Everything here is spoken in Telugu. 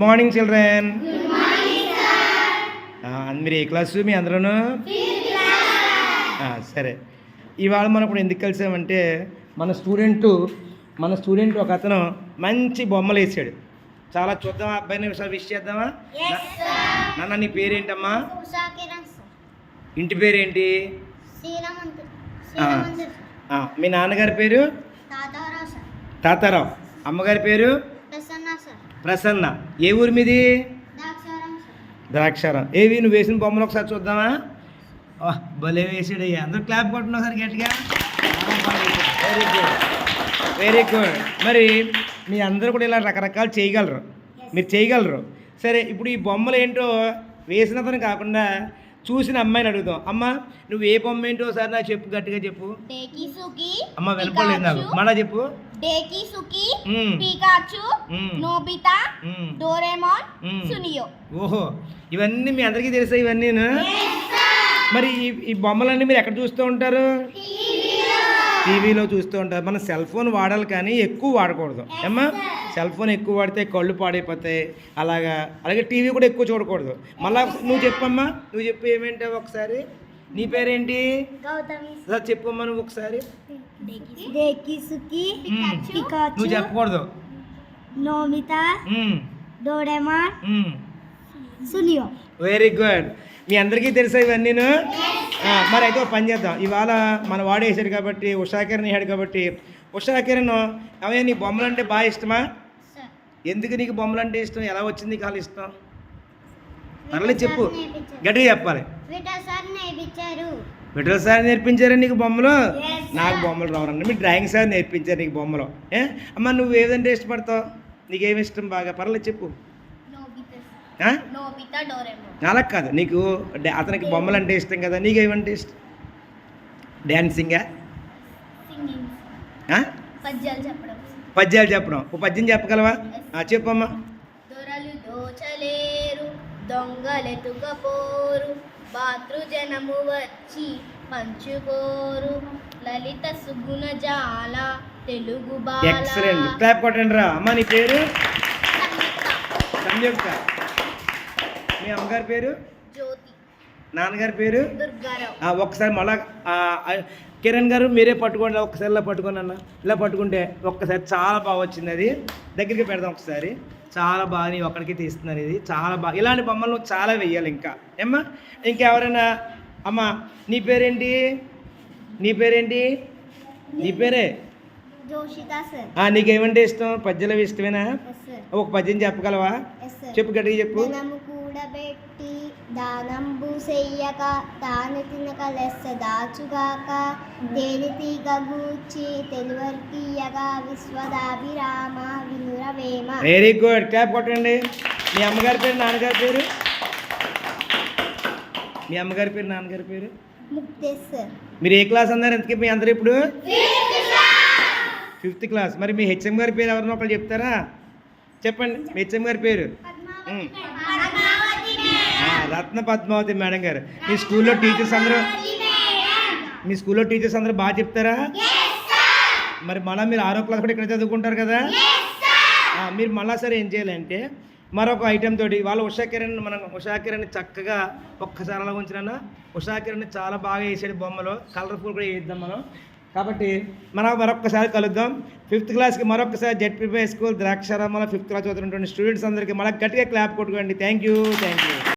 Morning children. మీరు ఏ క్లాసు మీ అందరూను? సరే, ఇవాళ మనం ఇప్పుడు ఎందుకు కలిసామంటే మన స్టూడెంట్ ఒక అతను మంచి బొమ్మలు వేసాడు. చాలా చూద్దామా అబ్బాయిని విష్ చేద్దామా? నాన్న నీ పేరేంటమ్మా? ఇంటి పేరేంటి? మీ నాన్నగారి పేరు? తాతారావు. అమ్మగారి పేరు? ప్రసన్న. ఏ ఊరి మీది? ద్రాక్షారం. ఏవి నువ్వు వేసిన బొమ్మలు ఒకసారి చూద్దామా? భలే వేసాడయ్యా. అందరూ క్లాప్ కొట్టున్నావు ఒకసారి గట్టిగా. Very good, very good. మరి మీ అందరూ కూడా ఇలా రకరకాలు చేయగలరు, మీరు చేయగలరు. సరే, ఇప్పుడు ఈ బొమ్మలు ఏంటో వేసినతను కాకుండా చూసిన అమ్మాయిని అడుగుతాం. అమ్మ నువ్వు ఏ బొమ్మ ఏంటో సార్ నాకు చెప్పు, గట్టిగా చెప్పు. అమ్మ వినపడలేదు నాకు, మళ్ళా చెప్పు. ఓహో, ఇవన్నీ మీ అందరికీ తెలుసా? ఇవన్నీ మరి ఈ బొమ్మలన్నీ మీరు ఎక్కడ చూస్తూ ఉంటారు? టీవీలో చూస్తూ ఉంటారు. మనం సెల్ ఫోన్ వాడాలి కానీ ఎక్కువ వాడకూడదు ఏమ్మా. సెల్ ఫోన్ ఎక్కువ వాడితే కళ్ళు పాడైపోతాయి. అలాగే టీవీ కూడా ఎక్కువ చూడకూడదు. మళ్ళా నువ్వు చెప్పమ్మా, నువ్వు చెప్పు ఏమేంటావు ఒకసారి. నీ పేరేంటి? చెప్పమ్మా నువ్వు ఒకసారి. నువ్వు చెప్పకూడదు. Very good. మీ అందరికీ తెలుసా ఇవన్నీ? మరి అయితే ఒక పని చేద్దాం. ఇవాళ మన వాడు వేసాడు కాబట్టి, ఉషాకిరణ్ వేసాడు కాబట్టి, ఉషాకిరణ్ అవే నీ బొమ్మలు అంటే బాగా ఇష్టమా? ఎందుకు నీకు బొమ్మలు అంటే ఇష్టం? ఎలా వచ్చింది నీకు అలా ఇష్టం? పర్లేదు చెప్పు, గట్టిగా చెప్పాలి. విఠల్ సార్ నేర్పించారా నీకు బొమ్మలు? నాకు బొమ్మలు రావరండి. మీ డ్రాయింగ్ సార్ నేర్పించారు నీకు బొమ్మలు. అమ్మ నువ్వు ఏదంటే ఇష్టపడతావు? నీకేమి ఇష్టం బాగా? పర్లేదు చెప్పు. అలా కాదు, నీకు అతనికి బొమ్మలు అంటే ఇష్టం కదా, నీకేమంటే ఇష్టం? డ్యాన్సింగా? పద్యాలు చెప్పడం. ఓ పద్యం చెప్పగలవా? చెప్పమ్మా. దొంగలెతుకపోరు భాతృజనము వచ్చి పంచుకోరు లలిత సుగుణజాల తెలుగు బాల. ఎక్సలెంట్, క్లాప్ కొట్టండి రా. అమ్మ నీ పేరు? సంయుక్త. మీ అమ్మగారి పేరు? జ్యోతి. నాన్నగారి పేరు? దుర్గారావు. ఒక్కసారి మళ్ళా కిరణ్ గారు మీరే పట్టుకోండి. ఒక్కసారి ఇలా పట్టుకోండి అన్న. ఇలా పట్టుకుంటే ఒక్కసారి చాలా బాగా వచ్చింది. అది దగ్గరికి పెడదాం ఒకసారి. చాలా బాగా నీ ఒక్కడికి తీస్తున్నారు. ఇది చాలా బాగా. ఇలాంటి బొమ్మలు చాలా వెయ్యాలి ఇంకా ఏమ్మా. ఇంకెవరైనా? అమ్మ నీ పేరేంటి? నీ పేరేంటి? నీ పేరే? నీకేమంటే ఇష్టం? పద్యాలు ఇష్టమేనా? ఒక పద్యం చెప్పగలవా? చెప్పు, గట్టిగా చెప్పు. కూడబెట్టి దానంబు చెయ్యక తాను తినక లెస్స దాచుగాక తేలి తీగ గూర్చి తెలువర్కియగా విశ్వదాభిరామ వినురవేమ. వెరీ గుడ్, క్లాప్ కొట్టండి. మీ అమ్మగారి పేరు, నాన్నగారి పేరు? మీ అమ్మగారి పేరు, నాన్నగారి పేరు? ముక్తేశ్వర్. మీరు ఏ క్లాస్ అన్నారు ఎంతకీ మీ అందరూ ఇప్పుడు? 5th class. మరి మీ హెచ్ఎం గారి పేరు ఎవరినో ఒకళ్ళు చెప్తారా? చెప్పండి మీ హెచ్ఎం గారి పేరు. రత్న పద్మావతి మేడం గారు. మీ స్కూల్లో టీచర్స్ అందరూ బాగా చెప్తారా? మరి మళ్ళీ మీరు 6వ క్లాస్ కూడా ఇక్కడ చదువుకుంటారు కదా. మీరు మళ్ళా సరే ఏం చేయాలంటే మరొక ఐటెం తోటి వాళ్ళ ఉషాకిరణ్ చక్కగా ఒక్కసారి అలా ఉంచినా. ఉషాకిరణ్ చాలా బాగా వేసాడు బొమ్మలు, కలర్ఫుల్ కూడా వేద్దాం మనం. కాబట్టి మనం మరొక్కసారి కలుద్దాం. 5th క్లాస్కి మరొకసారి జెడ్పీపీ స్కూల్ ద్రాక్షారామంలో 5th క్లాస్ చదువుతున్నటువంటి స్టూడెంట్స్ అందరికీ మళ్ళీ గట్టిగా క్లాప్ కొట్టుకోండి. Thank you.